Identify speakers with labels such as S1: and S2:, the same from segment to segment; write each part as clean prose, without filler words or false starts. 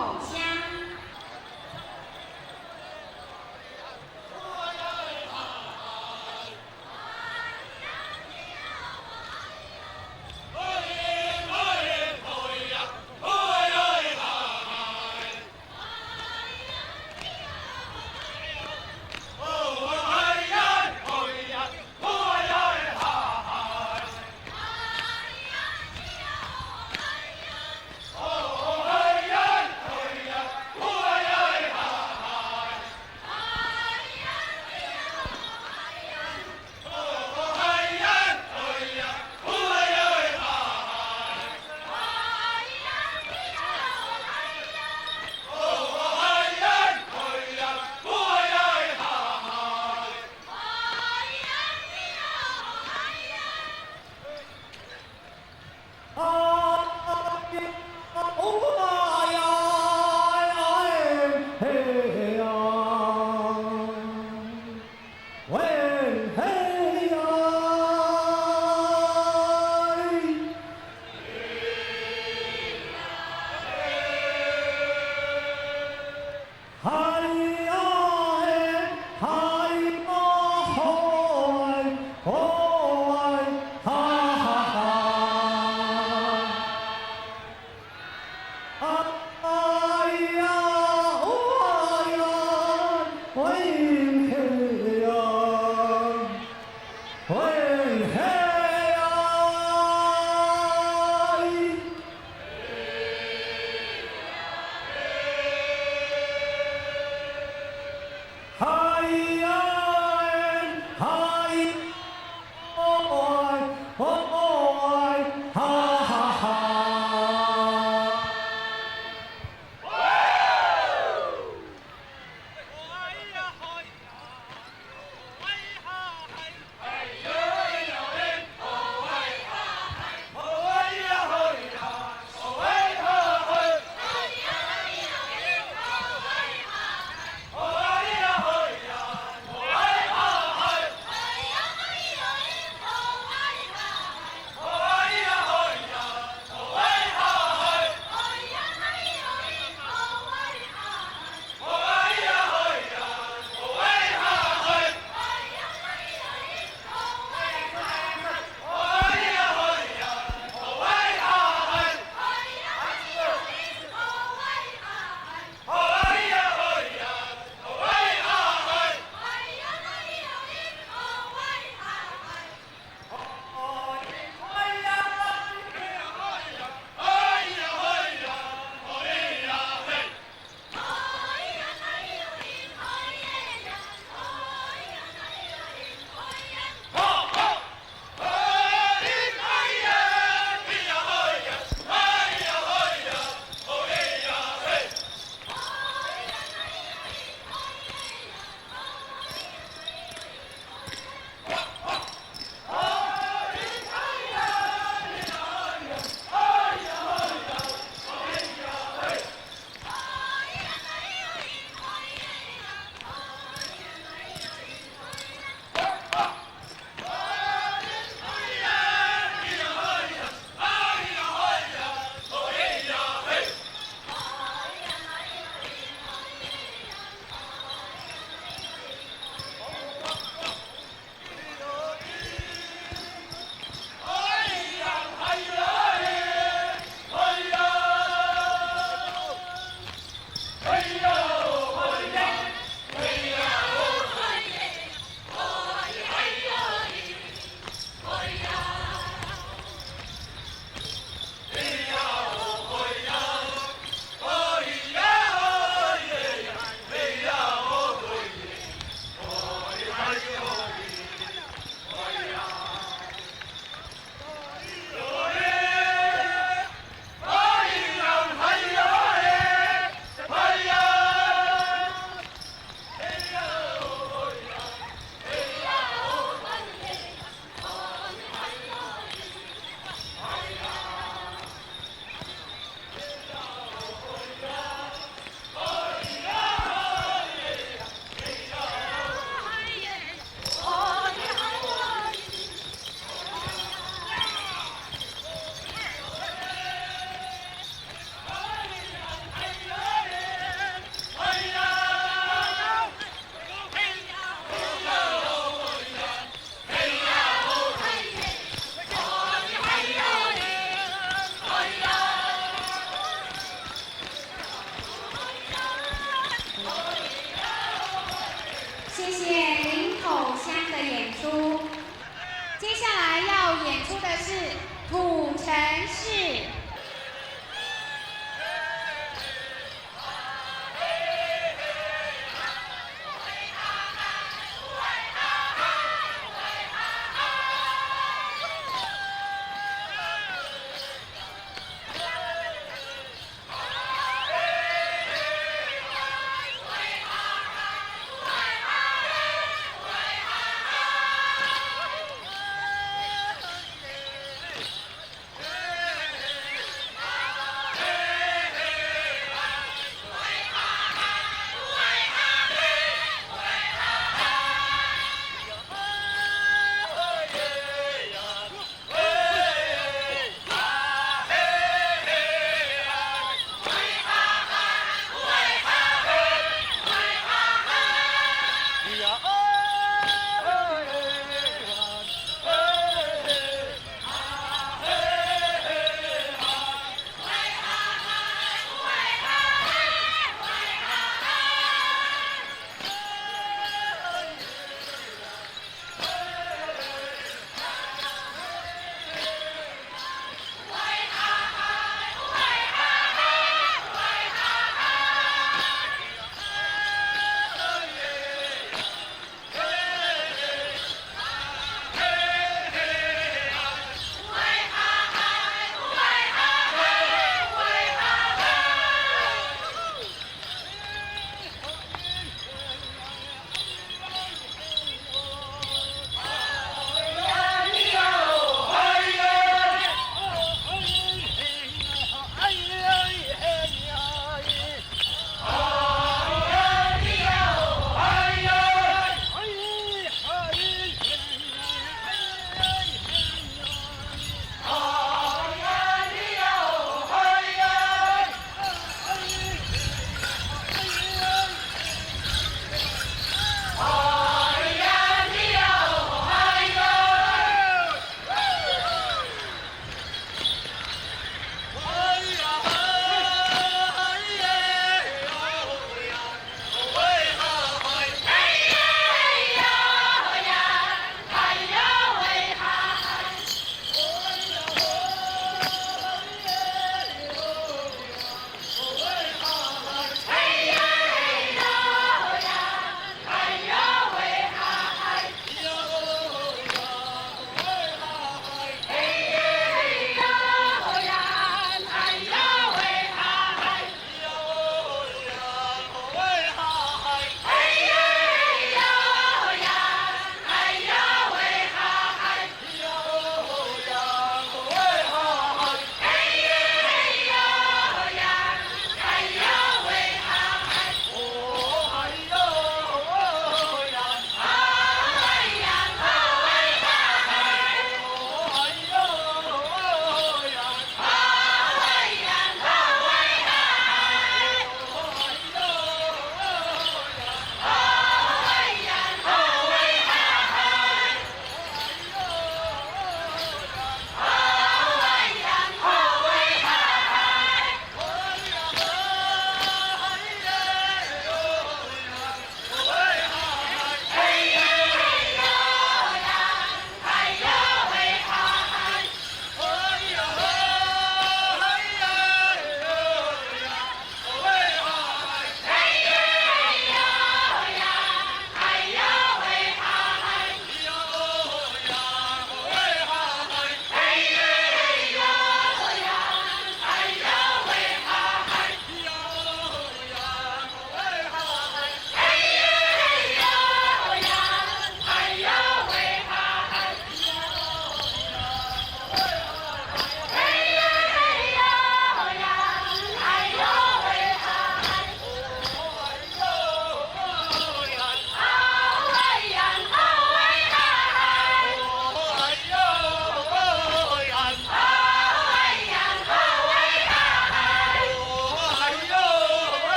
S1: 口香。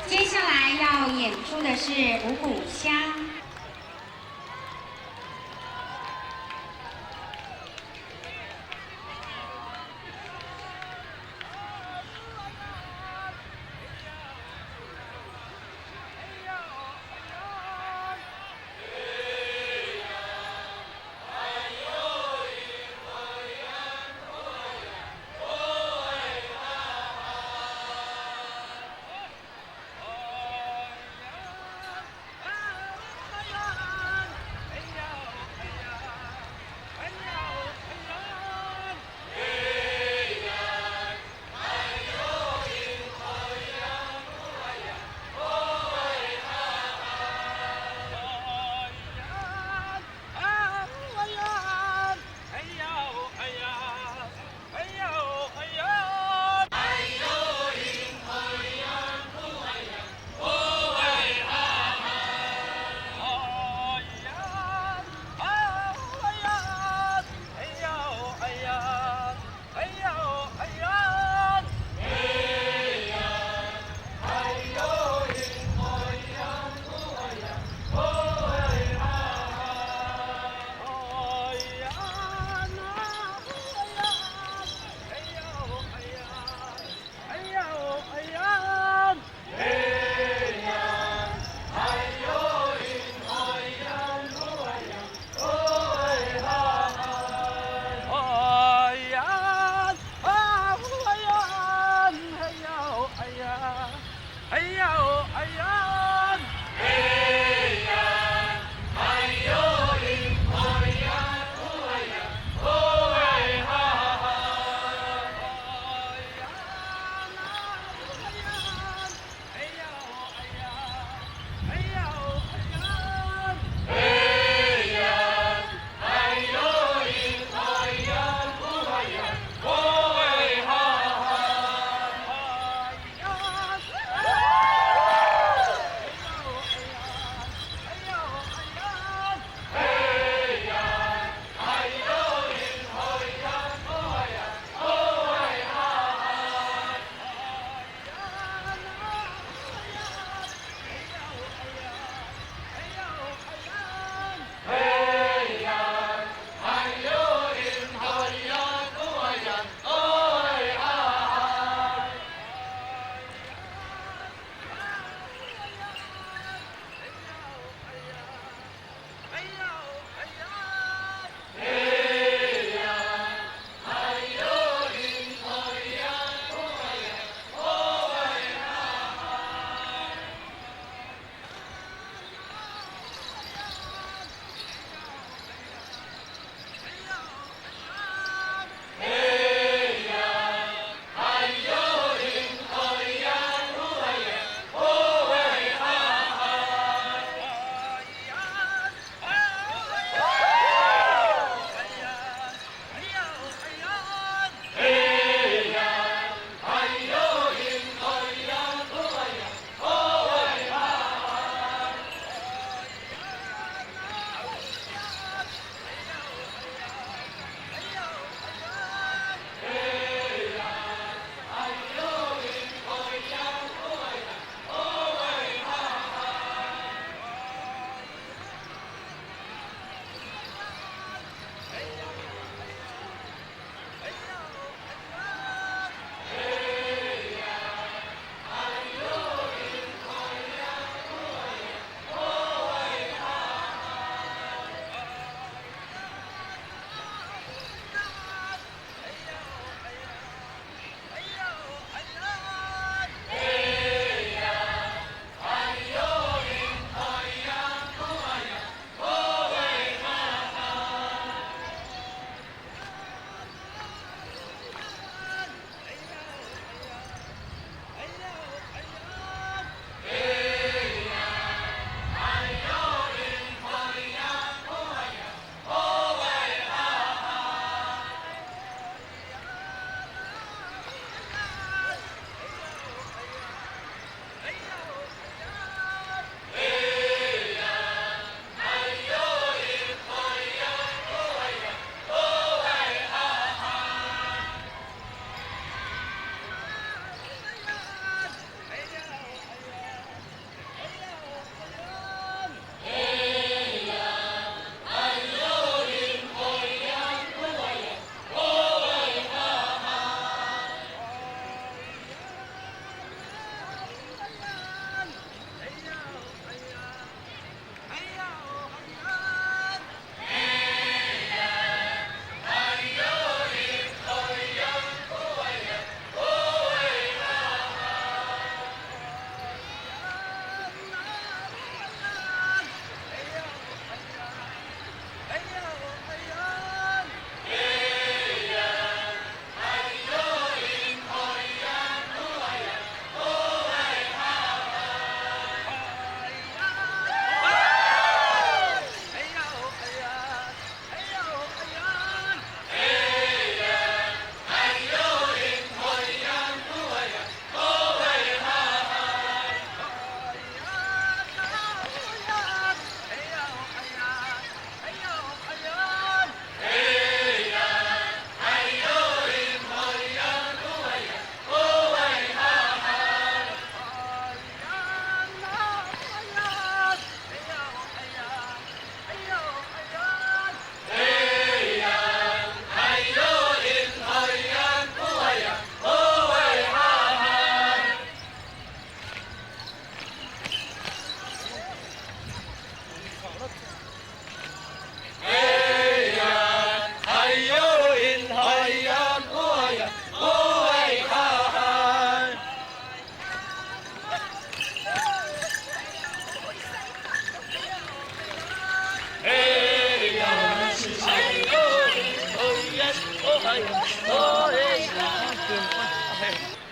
S1: 接下来要演出的是五谷香。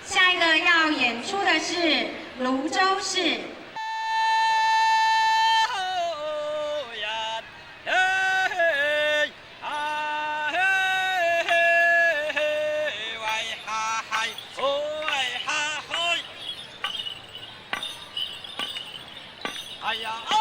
S1: 下一个要演出的是泸州市。
S2: 哎呀！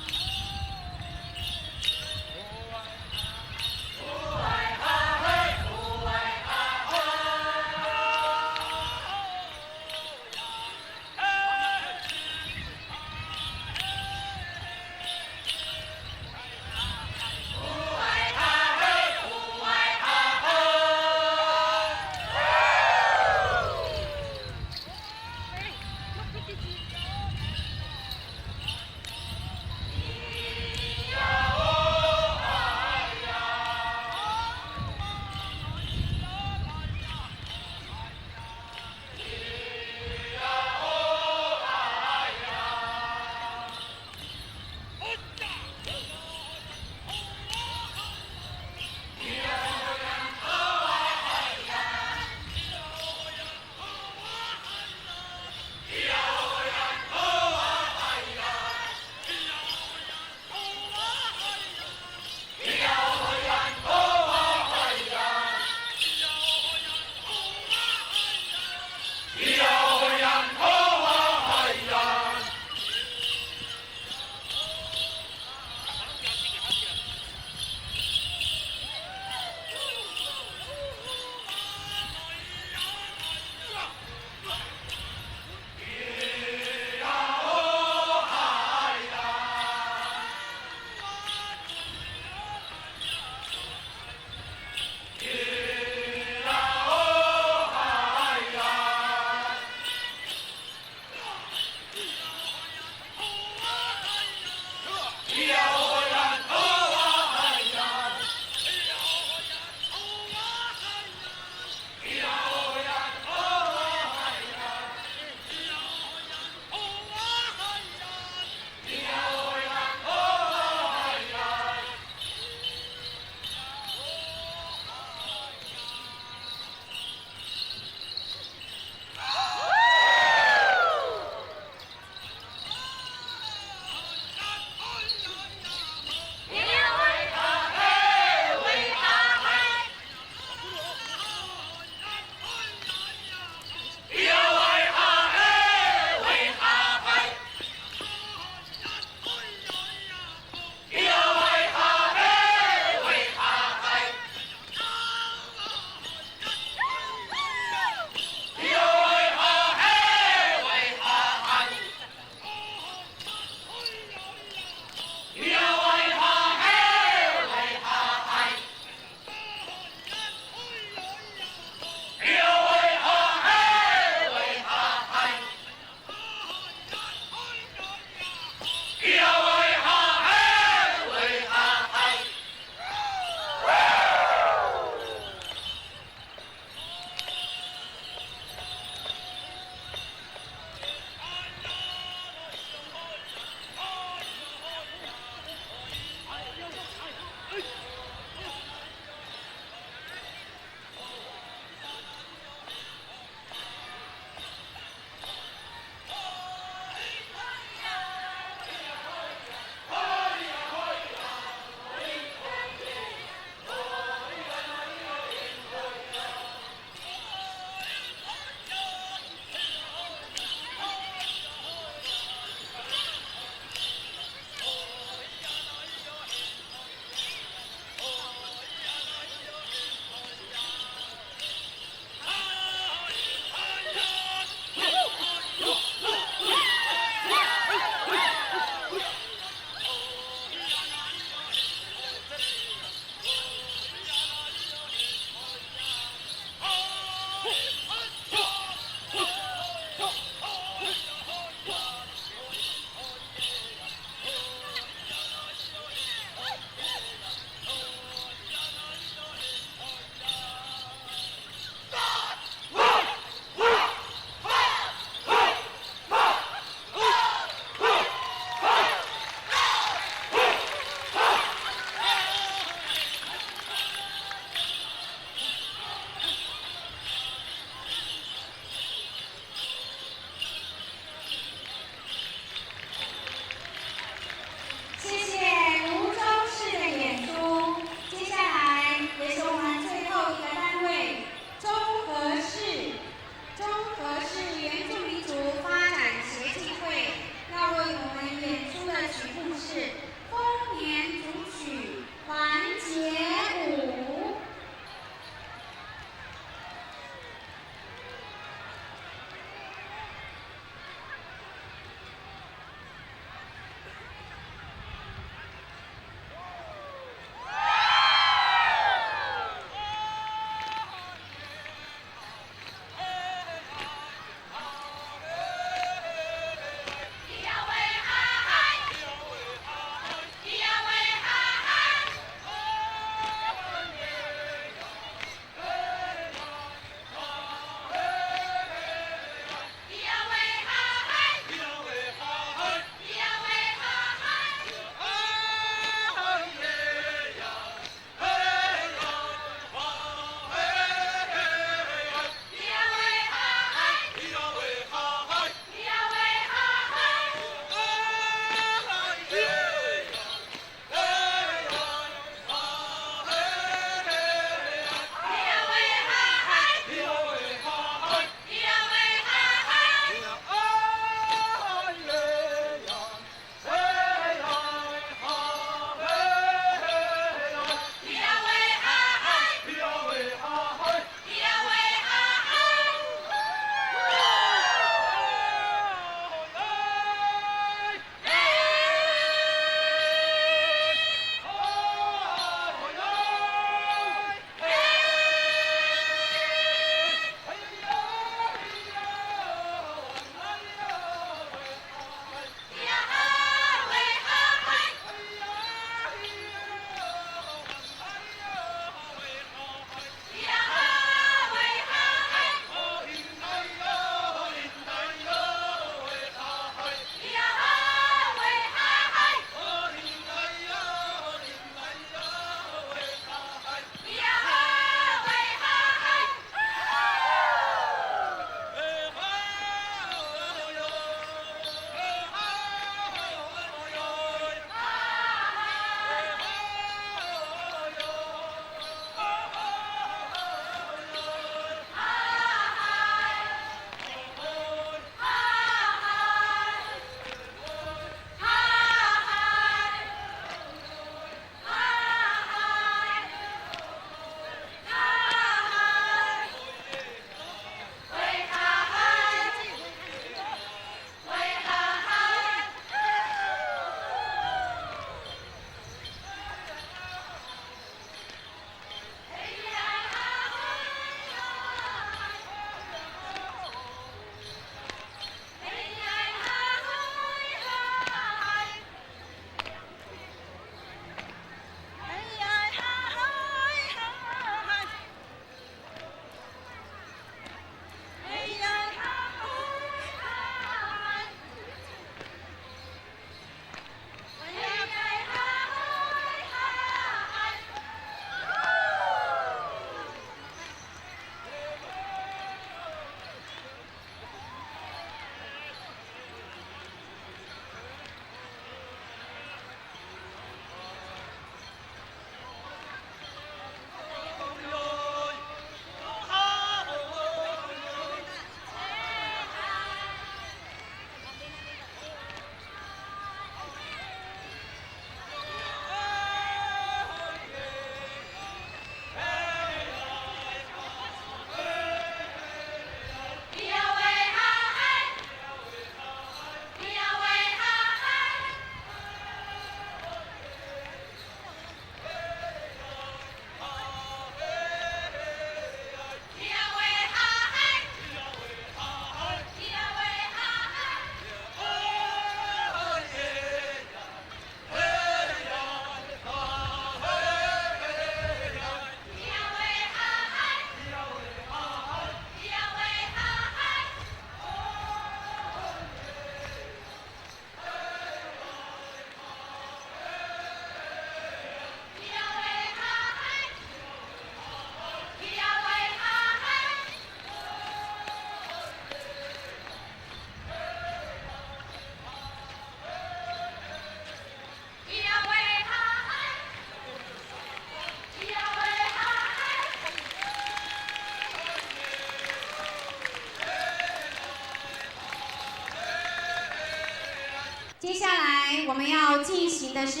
S1: 们要进行的是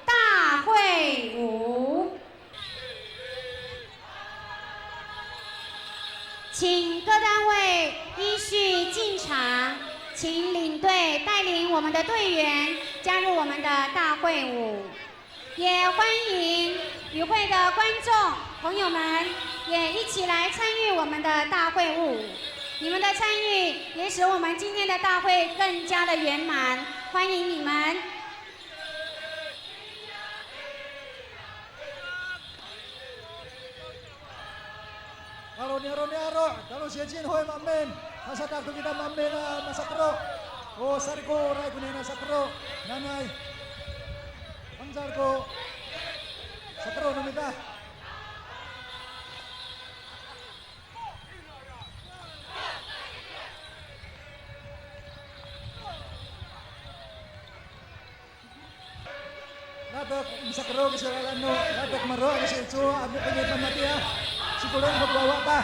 S1: 大会舞，请各单位依序进场，请领队带领我们的队员加入我们的大会舞，也欢迎与会的观众朋友们也一起来参与我们的大会舞。你们的参与也使我们今天的大会更加的圆满，欢迎你们。
S2: Kalau siya hoy mamen, nasa takto kita mamen na masakro. O sari ko ray kunin na sakro. Nanay. Panjar ko sakro namita. Natak sakro kasi ano, natak maro kasi ito ano kanya pamati ah. Siguro magbawa pa.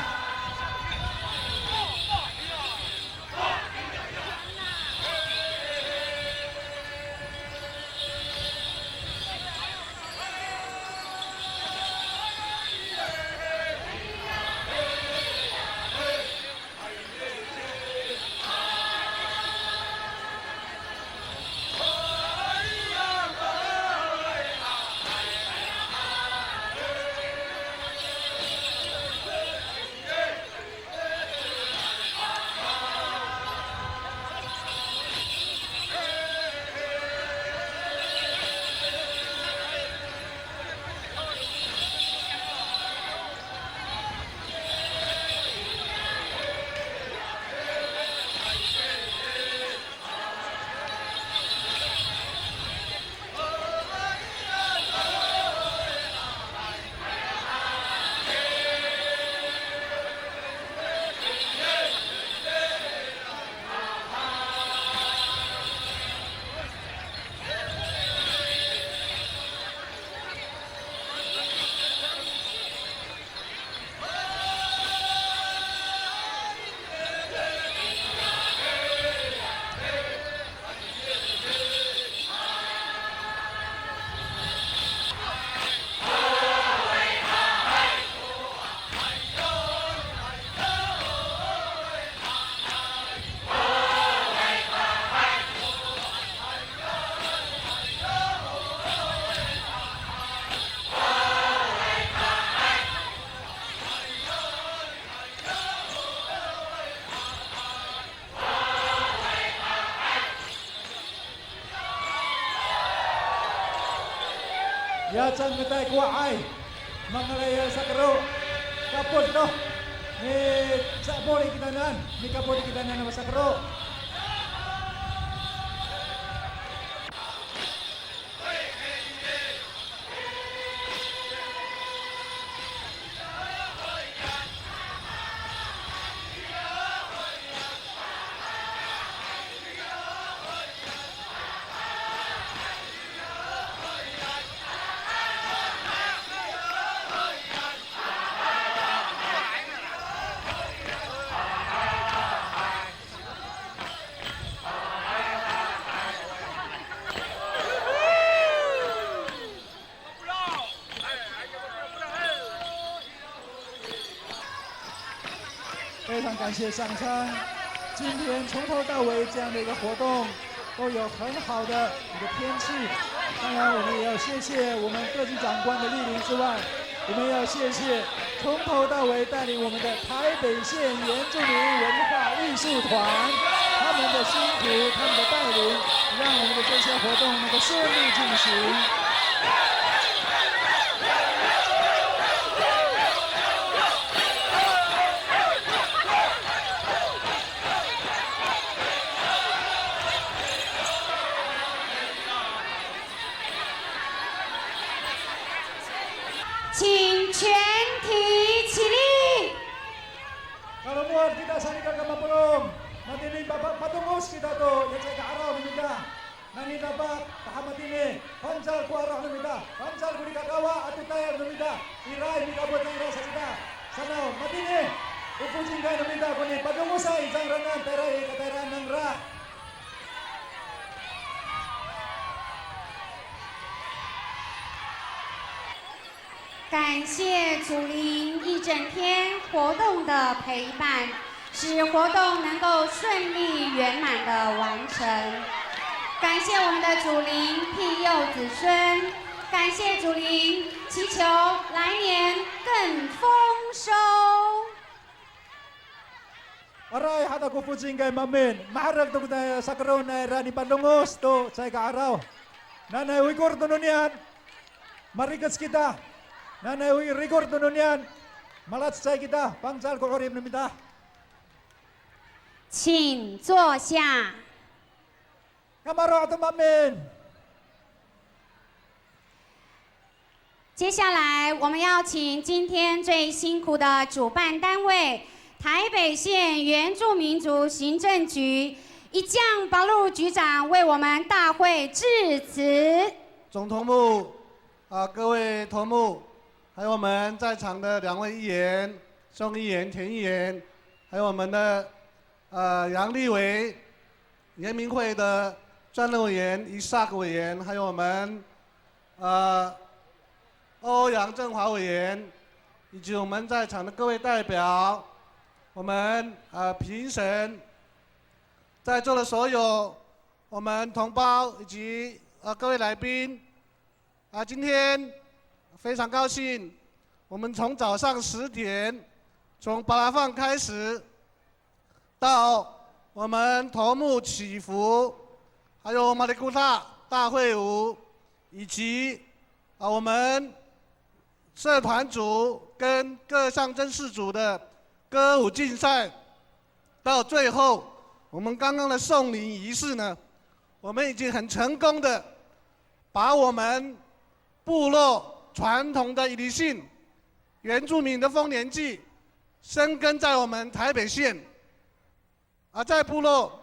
S2: Ya chan ngetai kuah ai mengalaya sakro kapot no ni sakbori kita nan ni kapot kita nan nama sakro.非常感谢上苍，今天从头到尾这样的一个活动都有很好的一个天气。当然，我们也要谢谢我们各级长官的莅临之外，我们要谢谢从头到尾带领我们的台北县原住民文化艺术团，他们的辛苦，他们的带领，让我们的这些活动能够顺利进行。
S1: 请全体起立。
S2: Kalau muat kita sanikan kapapulong, matini patungos kita to, yan sa kaaraw namita. Nani dapat pahamatini, pancal ku arah namita, pancal ku dikakawa at utayag namita, iray mikabot ng rasa kita. Sanaw, matini, upujing ka namita, kuni patungosay, isang ranan, teray, kateran ng ra.
S1: 感谢祖灵一整天活动的陪伴，使活动能够顺利圆满的完成。感谢我们的祖灵庇佑子孙，感谢祖灵，祈求来年更丰收。
S2: Aray, hata ko po kay Mamin. Maharap to tayo sa karoon na Rani Pandungos to sa ikaaraw. Nanay, record nun yan. Marikas kita. Nanay, record nun yan. Malatsay kita. Pangsal ko korib namita.
S1: 请坐下。
S2: Kamaro ato Mamin.
S1: 接下来，我们要请今天最辛苦的主办单位台北县原住民族行政局一将保路局长为我们大会致辞。
S3: 总头目各位头目，还有我们在场的2位议员宋议员、田议员，还有我们的杨立伟、原民会的专任委员伊萨克委员，还有我们欧阳振华委员，以及我们在场的各位代表，我们评审，在座的所有我们同胞以及各位来宾，今天非常高兴，我们从早上10点，从巴拉放开始，到我们头目祈福，还有马里古塔大会舞，以及我们社团组跟各象征式组的歌舞竞赛，到最后我们刚刚的送灵仪式呢，我们已经很成功的把我们部落传统的礼性、原住民的丰年祭生根在我们台北县，而在部落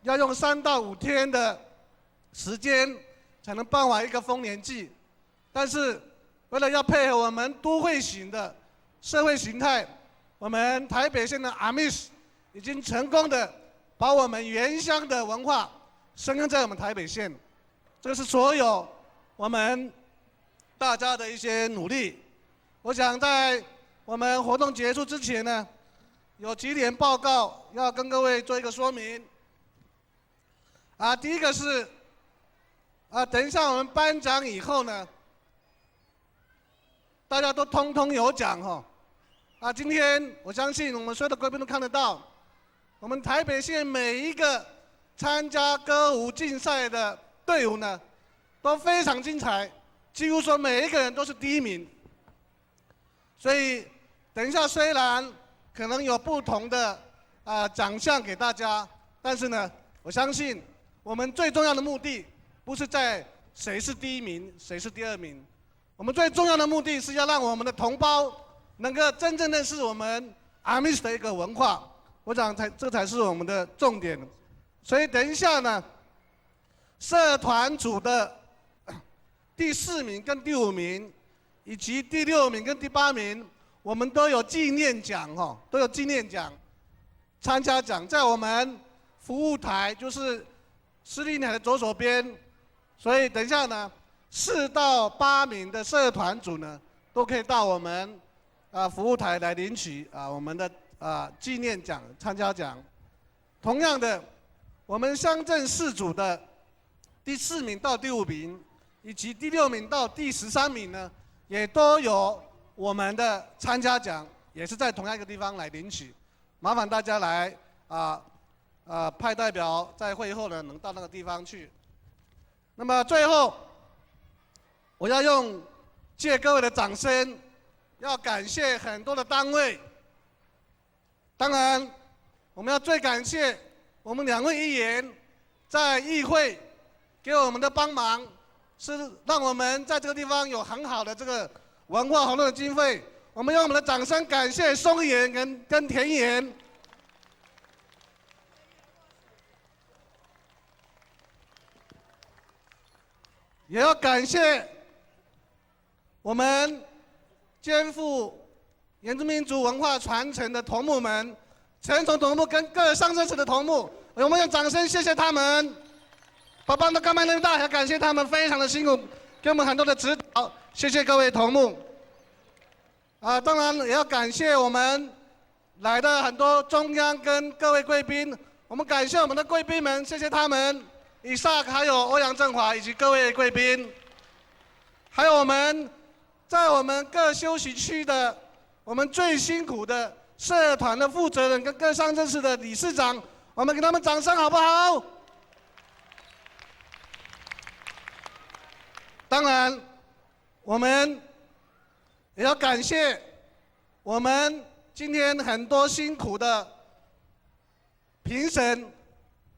S3: 要用3到5天的时间才能办完一个丰年祭，但是为了要配合我们都会型的社会形态，我们台北县的阿密斯已经成功的把我们原乡的文化生根在我们台北县，这个是所有我们大家的一些努力。我想在我们活动结束之前呢，有几点报告要跟各位做一个说明。第一个是等一下我们颁奖以后呢，大家都通通有奖哈。今天我相信我们所有的贵宾都看得到，我们台北县每一个参加歌舞竞赛的队伍呢，都非常精彩，几乎说每一个人都是第1名。所以等一下虽然可能有不同的奖项给大家，但是呢，我相信我们最重要的目的不是在谁是第1名，谁是第2名。我们最重要的目的是要让我们的同胞能够真正认识我们阿密斯的一个文化，我想这才是我们的重点。所以等一下呢，社团组的第4名跟第5名，以及第6名跟第8名，我们都有纪念奖都有纪念奖、参加奖，在我们服务台，就是司令台的左手边。所以等一下呢，4到8名的社团组呢，都可以到我们服务台来领取我们的纪念奖、参加奖。同样的，我们乡镇市组的第4名到第5名，以及第6名到第13名呢，也都有我们的参加奖，也是在同样一个地方来领取。麻烦大家来派代表在会后呢，能到那个地方去。那么最后，我要借各位的掌声，要感谢很多的单位。当然，我们要最感谢我们2位议员在议会给我们的帮忙，是让我们在这个地方有很好的这个文化活动的经费。我们用我们的掌声感谢宋议员跟田议员。也要感谢我们肩负原住民族文化传承的头目们，陈总头目跟各上镇市的头目，我们用掌声谢谢他们。把帮的干班人大，要感谢他们非常的辛苦，给我们很多的指导，谢谢各位头目。当然也要感谢我们来的很多中央跟各位贵宾，我们感谢我们的贵宾们，谢谢他们，以撒还有欧阳震华以及各位贵宾，还有我们在我们各休息区的我们最辛苦的社团的负责人跟各乡镇市的理事长，我们给他们掌声好不好？当然，我们也要感谢我们今天很多辛苦的评审，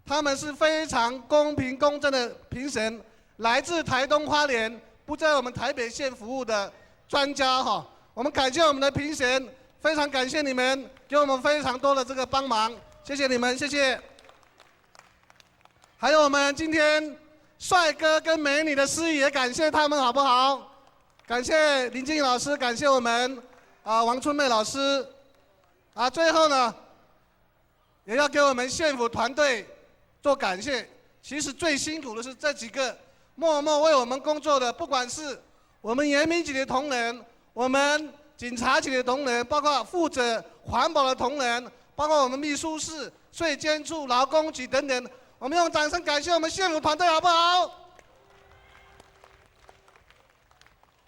S3: 他们是非常公平公正的评审，来自台东花莲，不在我们台北县服务的专家哈。我们感谢我们的评审，非常感谢你们给我们非常多的这个帮忙，谢谢你们，谢谢。还有我们今天帅哥跟美女的司仪也感谢他们好不好？感谢林静老师，感谢我们王春妹老师。最后呢，也要给我们县府团队做感谢。其实最辛苦的是这几个默默为我们工作的，不管是我们严明局的同仁，我们警察局的同仁，包括负责环保的同仁，包括我们秘书室、税监处、劳工局等等。我们用掌声感谢我们县府团队好不好？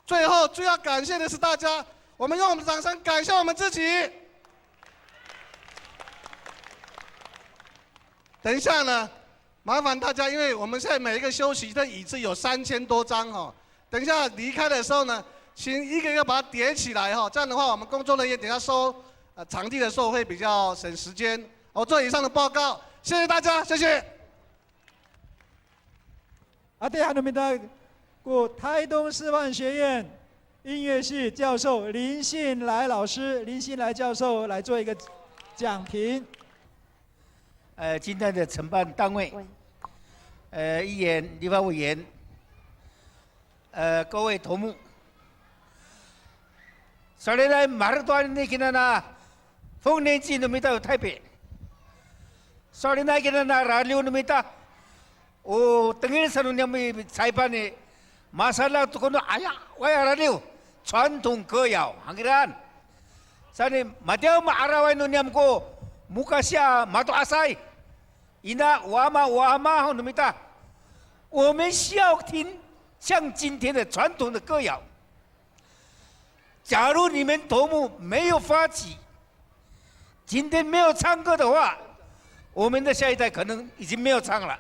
S3: 最后最要感谢的是大家，我们用我们的掌声感谢我们自己。等一下呢，麻烦大家，因为我们现在每一个休息的椅子有3000多张哈，等一下离开的时候呢，请一个一个把它叠起来哈，这样的话我们工作人员等一下收场地的时候会比较省时间。我做以上的报告，谢谢大家，谢谢。
S2: 아대한민당台东师范学院音乐系教授林信来老师、林信来教授来做一个讲评。
S4: 今天的承办单位，议员、立法委员，各位头目，昨天来马尔多那个那丰年祭那么到台北，昨天那个那radio那么到。tengil sanunya saibane masalah tu kono ayak waya radio传统歌谣hangiran sani matiau maarawai nunyam ko mukasya mato asai ina wama numita 我们需要听像今天的传统的歌谣。假如你们头目没有发起，今天没有唱歌的话，我们的下一代可能已经没有唱了。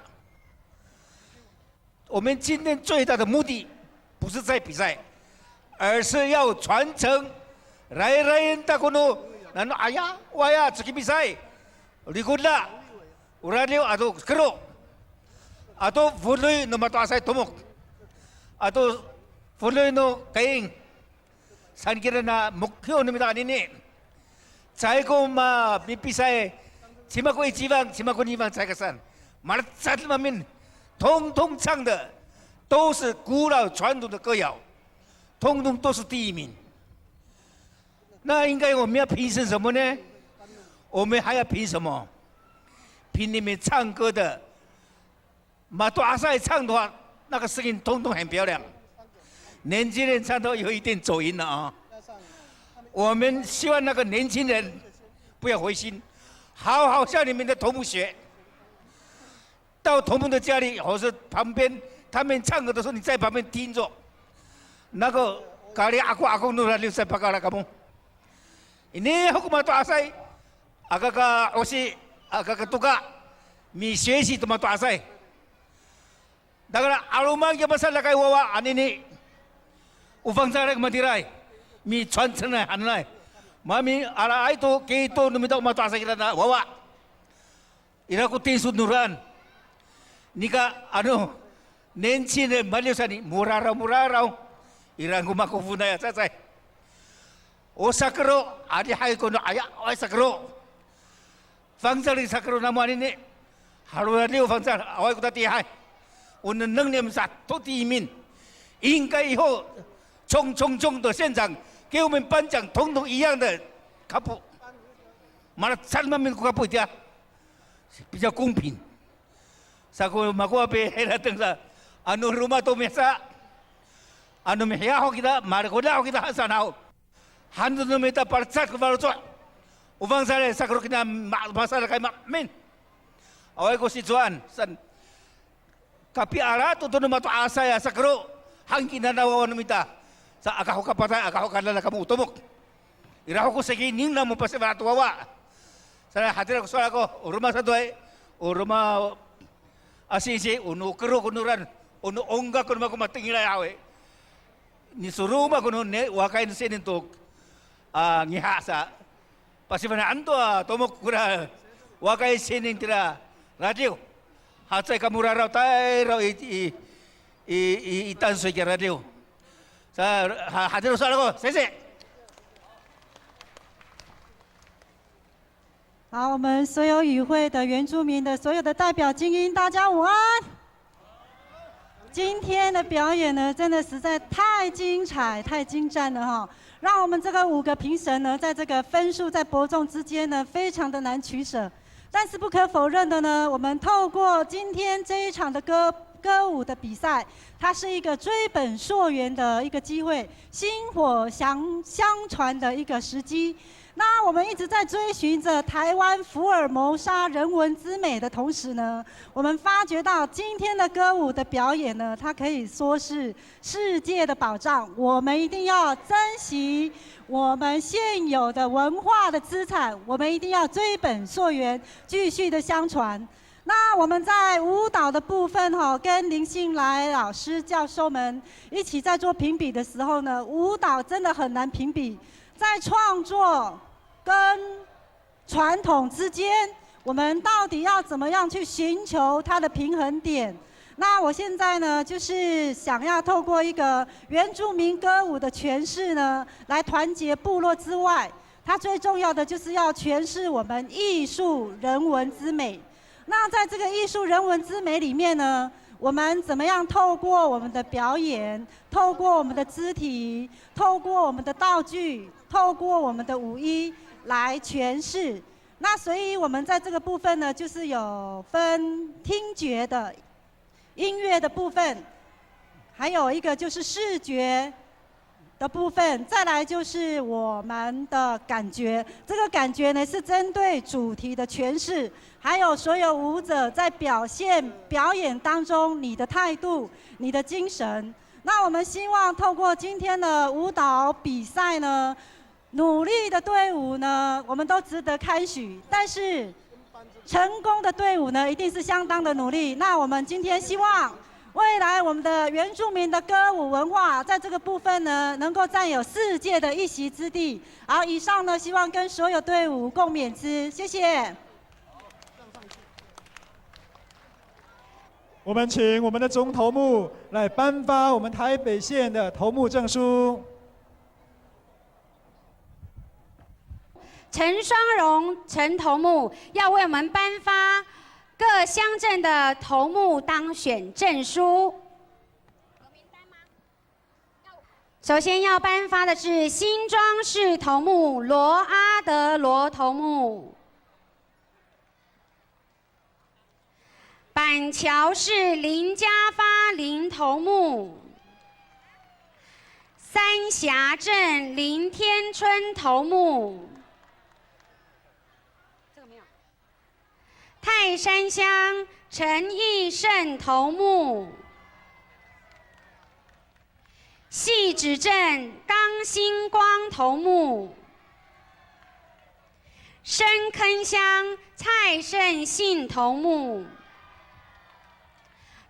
S4: 我们今天最大的目的不是在比赛，而是要传承来大家呢，然后哎呀，我呀，这个比赛，你看啦，我来了啊，都可啊，都妇女那么大赛头目，啊，都妇女no kain，三个人那目标那么大呢，再个嘛比赛，起码过1万，起码过2万才个上，马上在那边。通通唱的都是古老传统的歌谣，通通都是第1名。那应该我们要评审什么呢？我们还要评什么？评你们唱歌的，马多阿塞唱的话，那个声音通通很漂亮。年轻人唱都有一点走音了啊。我们希望那个年轻人不要灰心，好好向你们的头目学。到头目的家里，或是旁边，他们唱歌的时候，你在旁边听着。那个咖喱阿公弄了600巴卡拉卡蒙。ini hukum atau asai, agak osi, agak tuka, mi学习怎么打赛。だからalumang yang masalah kay wawa anini, ufang sa rek matiray, mi 传承来安来，mami ala itu kita numita umata asai kita na wawa. Ira ko tin sunuran. Nika年轻人Malaysia muraraw irang gumakufuna ya sasay o sakro adi hay kono aya o sakro fangzali sakro naman ini harurali o fangzal away ko tati hay unang nangnim sa to timin 应该以后从的县长给我们颁奖统统一样的卡布malah 3万ko kapu dia 比较公平。Saku makuha pe helateng sa rumah to mesa mihiyaho kita marikudaho kita hasanaho 100 meter parcat ko baru tuan. Uvang saya sakro kena masalah kay min. Away ko si Juan san. Kapi ara to no mato asa ya sakro hangkin na nawawan mita. Sa akaho kapatay akaho kanala kamu utumok. Iraho ko sige ning na mo pa sa tuwawa. Sa hadir ko sa ako rumah sa doy. Rumah asisi uno kero kunuran uno ongga kuno ko matingila yawe. Ni suruma kuno ne wakain sinin to ngiha sa Pasifana anto tomok kura wakay sining tira radio. Hatsay kamura raw tay raw itansoy ka radio. Sa hadir sa ako, sese.
S5: 好，我们所有与会的原住民的所有的代表精英，大家午安。今天的表演呢，真的实在太精彩、太精湛了哈。让我们这个5个评审呢，在这个分数在伯仲之间呢，非常的难取舍。但是不可否认的呢，我们透过今天这一场的歌舞的比赛，它是一个追本溯源的一个机会，薪火相传的一个时机。那我们一直在追寻着台湾福尔摩沙人文之美的同时呢，我们发觉到今天的歌舞的表演呢，它可以说是世界的宝藏。我们一定要珍惜我们现有的文化的资产，我们一定要追本溯源，继续的相传。那我们在舞蹈的部分跟林信来老师教授们一起在做评比的时候呢，舞蹈真的很难评比，在创作跟传统之间，我们到底要怎么样去寻求它的平衡点？那我现在呢，就是想要透过一个原住民歌舞的诠释呢，来团结部落之外，它最重要的就是要诠释我们艺术人文之美。那在这个艺术人文之美里面呢，我们怎么样透过我们的表演，透过我们的肢体，透过我们的道具，透过我们的舞衣来诠释？那所以我们在这个部分呢，就是有分听觉的、音乐的部分，还有一个就是视觉的部分，再来就是我们的感觉。这个感觉呢，是针对主题的诠释，还有所有舞者在表演当中你的态度、你的精神。那我们希望透过今天的舞蹈比赛呢，努力的队伍呢，我们都值得堪许。但是成功的队伍呢，一定是相当的努力。那我们今天希望未来我们的原住民的歌舞文化，在这个部分呢，能够占有世界的一席之地。好，以上呢，希望跟所有队伍共勉之，谢谢。
S2: 我们请我们的总头目来颁发我们台北县的头目证书。
S1: 陈双荣陈头目要为我们颁发各乡镇的头目当选证书。首先要颁发的是新庄市头目罗阿德罗头目，板桥市林家发林头目，三峡镇林天春头目，泰山乡陈义胜头目，汐止镇刚星光头目，深坑乡蔡胜信头目，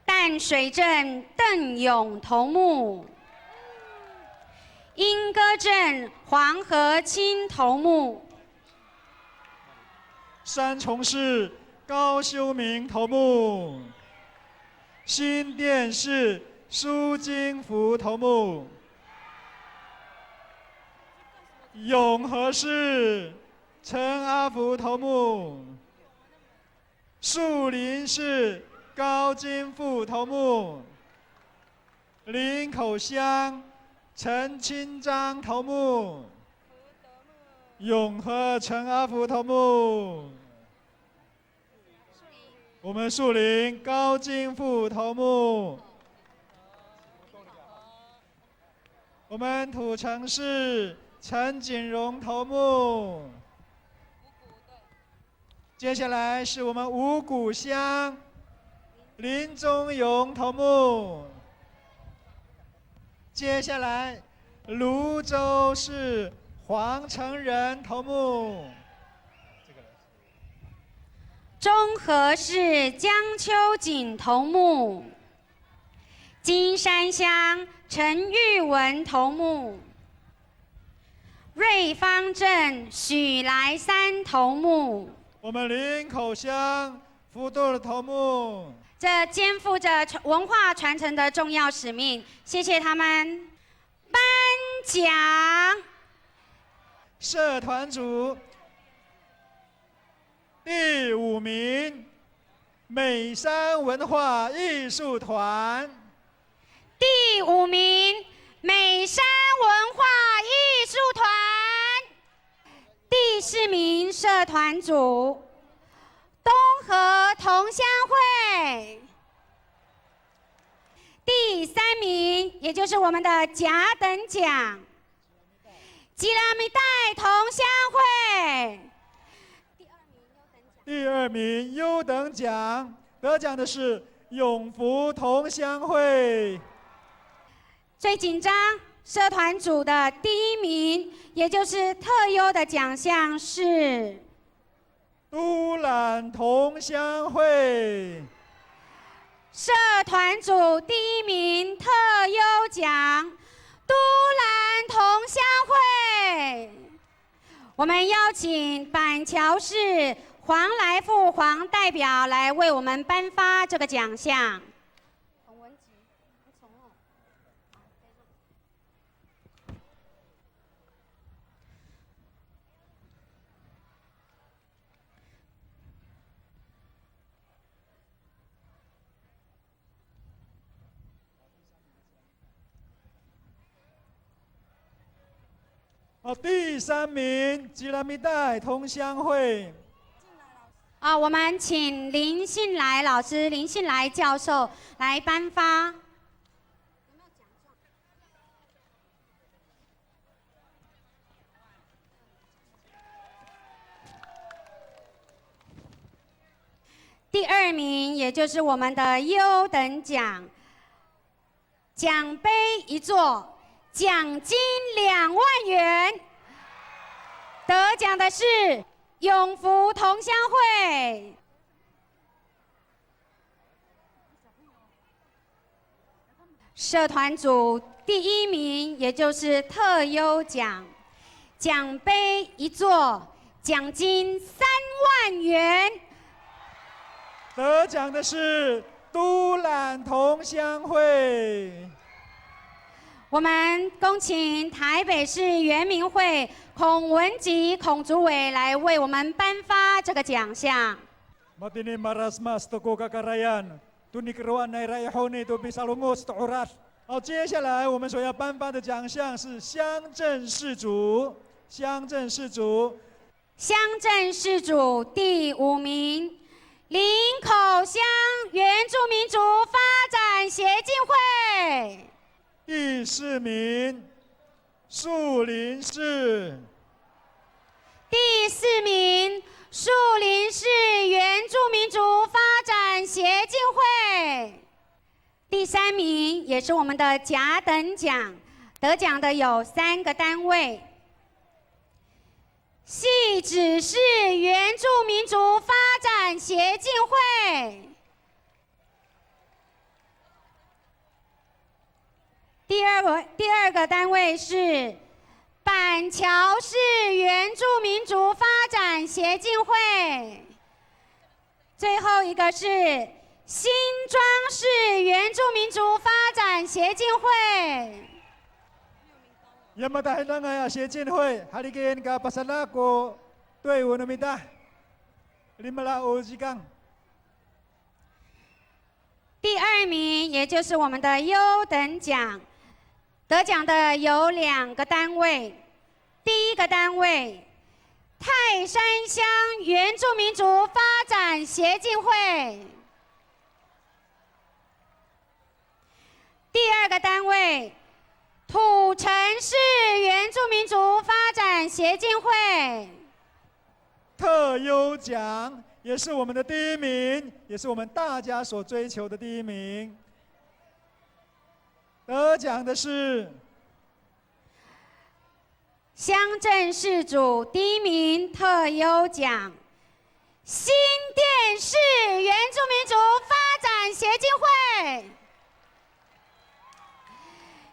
S1: 淡水镇邓勇头目，莺歌镇黄和清头目，
S2: 三重市高修明头目，新店市苏金福头目，永和市陈阿福头目，树林市高金富头目，林口乡陈清章头目，永和陈阿福头目。我们树林高金富头目，我们土城市陈锦荣头目。接下来是我们五股乡林宗勇头目。接下来泸州市黄成仁头目。
S1: 中和市江秋瑾头目。金山乡陈玉文头目。瑞芳镇许来山头目。
S2: 我们林口乡福豆的头目。
S1: 这肩负着文化传承的重要使命，谢谢他们。颁奖。
S2: 社团组第5名，美山文化艺术团。
S1: 第5名，美山文化艺术团。第4名，社团组东和同乡会。第3名，也就是我们的甲等奖，吉拉米代同乡会。
S2: 第2名优等奖，得奖的是永福同乡会。
S1: 最紧张，社团组的第1名，也就是特优的奖项是
S2: 都兰同乡会。
S1: 社团组第1名特优奖，都兰同乡会。我们邀请板桥市黄来富黄代表来为我们颁发这个奖项。
S2: 第3名吉拉米代同乡会。
S1: 我们请林信来老师、林信来教授来颁发。第2名，也就是我们的优等奖，奖杯1座，奖金2万元。得奖的是永福同乡会。社团组第1名，也就是特优奖，奖杯1座，奖金3万元。
S2: 得奖的是都兰同乡会。
S1: 我们恭请台北市原民会孔文吉孔主委来为我们颁发这个奖项。
S2: Matini marasmas toko kakarayan, tunikruan na irayahoni to bisalungos to oras。好，接下来我们所要颁发的奖项是乡镇市组。乡镇市组，
S1: 乡镇市组第5名，林口乡原住民族发展协进会。
S2: 第4名，树林市。
S1: 第4名，树林市原住民族发展协进会。第3名，也是我们的甲等奖，得奖的有3个单位：汐止市原住民族发展协进会。第二个单位是板桥市原住民族发展协进会。最后一个是新庄市原住民族发展协进会。
S2: Yang matahid nga协进会，halikin ka pasala ko队伍的名单，5 时間。
S1: 第2名，也就是我们的优等奖，得奖的有2个单位。第1个单位，泰山乡原住民族发展协进会。第2个单位，土城市原住民族发协进会
S2: 特优奖，也是我们的第一名，也是我们大家所追求的第一名。得奖的是
S1: 乡镇市主第一名特优奖，新店市原住民族发展协进会。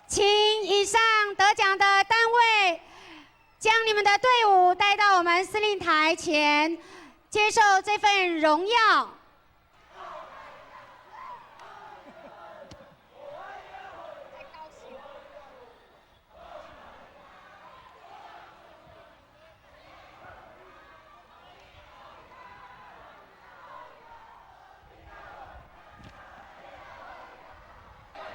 S1: 请以上得奖的单位将你们的队伍带到我们司令台前，接受这份荣耀。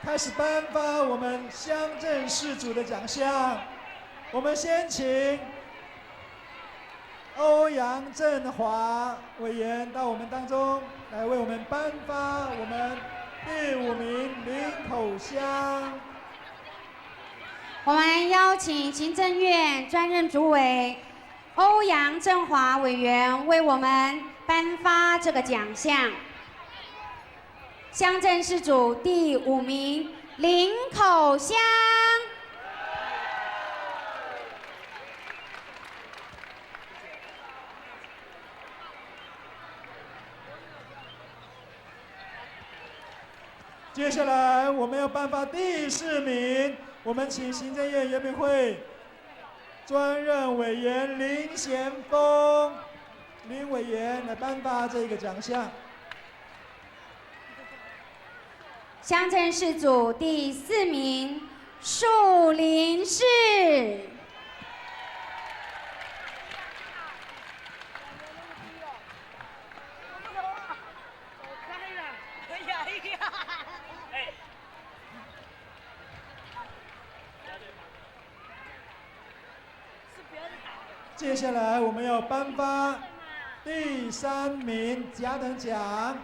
S2: 开始颁发我们乡镇市主的奖项，我们先请欧阳振华委员到我们当中来为我们颁发我们第5名林口乡。
S1: 我们邀请行政院专任主委欧阳振华委员为我们颁发这个奖项。乡镇市主第5名林口乡。
S2: 接下来我们要颁发第4名，我们请行政院原民会专任委员林贤峰林委员来颁发这个奖项。
S1: 乡镇市主第4名树林市。
S2: 接下来我们要颁发第3名甲等奖，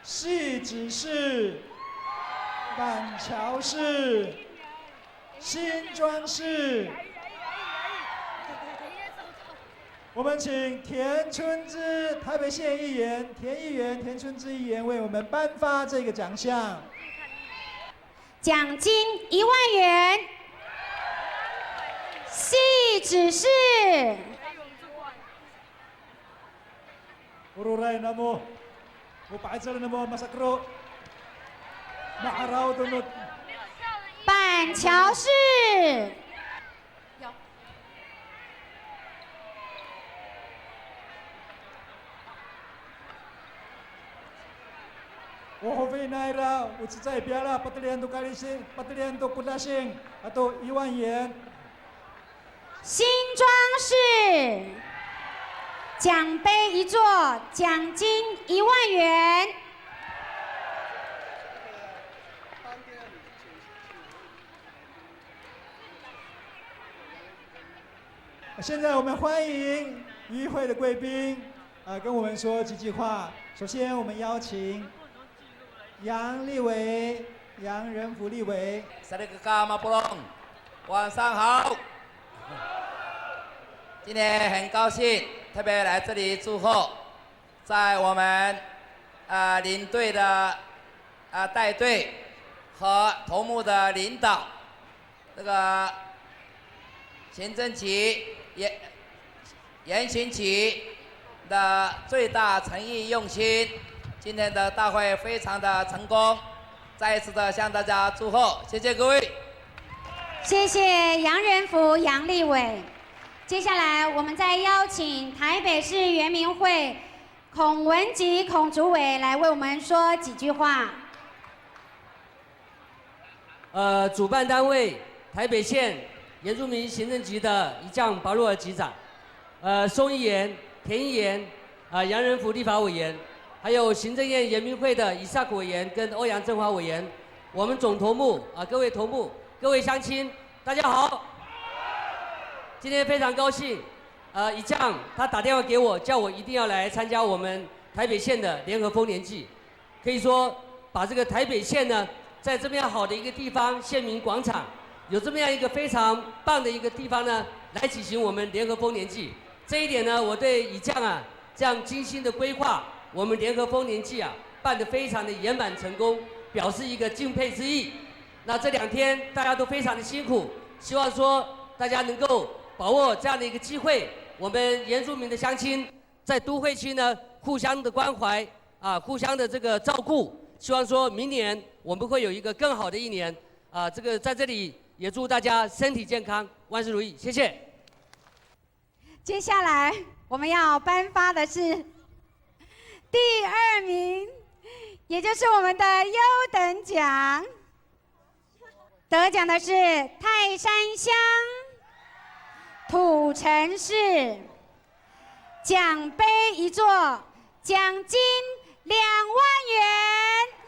S2: 汐止市、板桥市、新庄市。我们请田春之台北县议员田春之议员为我们颁发这个奖项。
S1: 奖金1万元。汐止市。
S2: Ururay na mo. Upakitsala na mo masakro. Maaraw tunod.
S1: 板桥市。
S2: Ohovi naira, utsitsay biala, patilian to kalising, patilian to kudasing, ato 1万元。
S1: 新庄市。奖杯1座，奖金1万元。
S2: 现在我们欢迎与会的贵宾，跟我们说几句话。首先，我们邀请杨立伟、杨仁福立伟。
S6: Sarikaka Mapulong， 晚上好。今天很高兴，特别来这里祝贺，在我们领队的带队和头目的领导，这个行政局严行局的最大诚意用心，今天的大会非常的成功，再一次的向大家祝贺，谢谢各位。
S1: 谢谢杨仁福、杨立伟。接下来，我们再邀请台北市原民会孔文吉孔主委来为我们说几句话。
S7: 主办单位台北县原住民行政局的一将巴洛尔局长，松议员、田议员，杨仁福立法委员，还有行政院原民会的以萨克委员跟欧阳振华委员，我们总头目各位头目、各位乡亲，大家好。今天非常高兴，一将他打电话给我，叫我一定要来参加我们台北县的联合丰年祭，可以说把这个台北县呢，在这么样好的一个地方，县民广场，有这么样一个非常棒的一个地方呢，来举行我们联合丰年祭。这一点呢，我对以将啊这样精心的规划我们联合丰年祭啊，办得非常的圆满成功，表示一个敬佩之意。那这2天大家都非常的辛苦，希望说大家能够把握这样的一个机会，我们原住民的乡亲在都会区呢互相的关怀啊，互相的这个照顾，希望说明年我们会有一个更好的一年啊。这个在这里也祝大家身体健康，万事如意，谢谢。
S1: 接下来我们要颁发的是第2名，也就是我们的优等奖。得奖的是泰山乡土城市，奖杯1座，奖金2万元。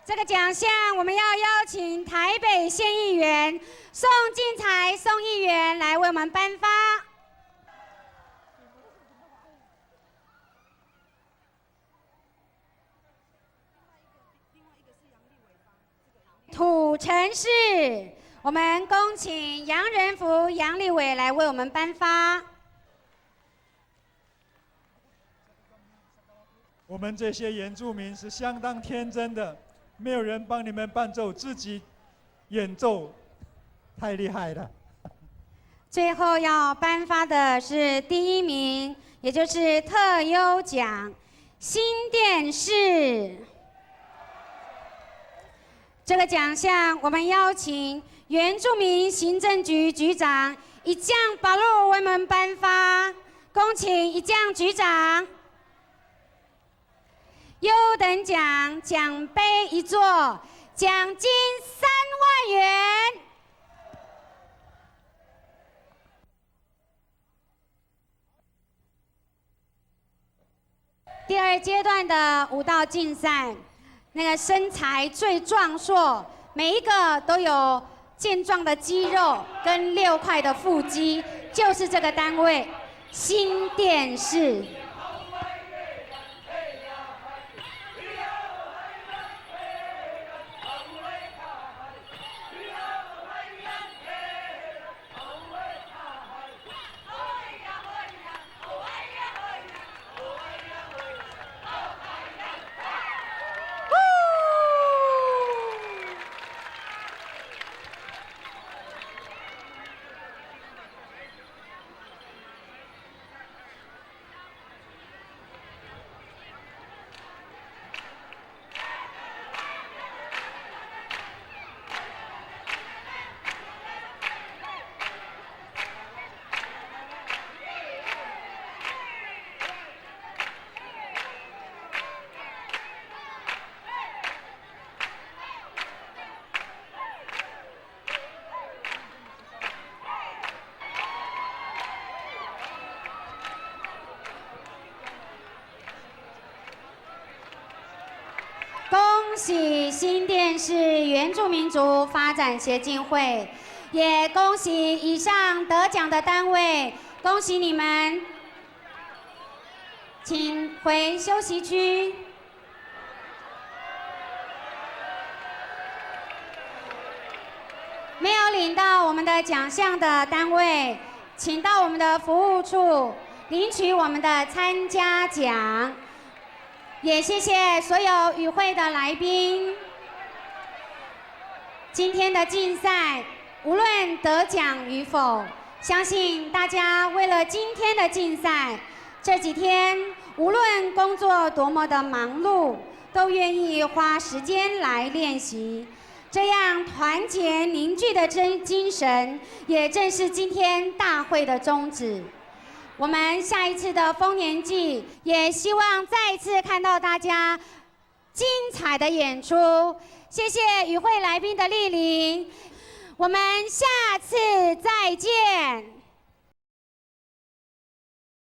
S1: 这个奖项我们要邀请台北县议员宋进财宋议员来为我们颁发。土城市，我们恭请杨仁福杨立伟来为我们颁发。
S2: 我们这些原住民是相当天真的，没有人帮你们伴奏，自己演奏，太厉害了。
S1: 最后要颁发的是第1名，也就是特优奖，新店市。这个奖项，我们邀请原住民行政局局长一将巴路为我们颁发，恭请一将局长。优等奖奖杯1座，奖金3万元。第2阶段的舞蹈竞赛。那个身材最壮硕，每一个都有健壮的肌肉跟6块的腹肌，就是这个单位新店市。恭喜新店市原住民族发展协进会，也恭喜以上得奖的单位，恭喜你们，请回休息区。没有领到我们的奖项的单位，请到我们的服务处领取我们的参加奖。也谢谢所有与会的来宾。今天的竞赛，无论得奖与否，相信大家为了今天的竞赛，这几天无论工作多么的忙碌，都愿意花时间来练习。这样团结凝聚的精神，也正是今天大会的宗旨。我们下一次的丰年祭，也希望再一次看到大家精彩的演出。谢谢与会来宾的莅临，我们下次再见。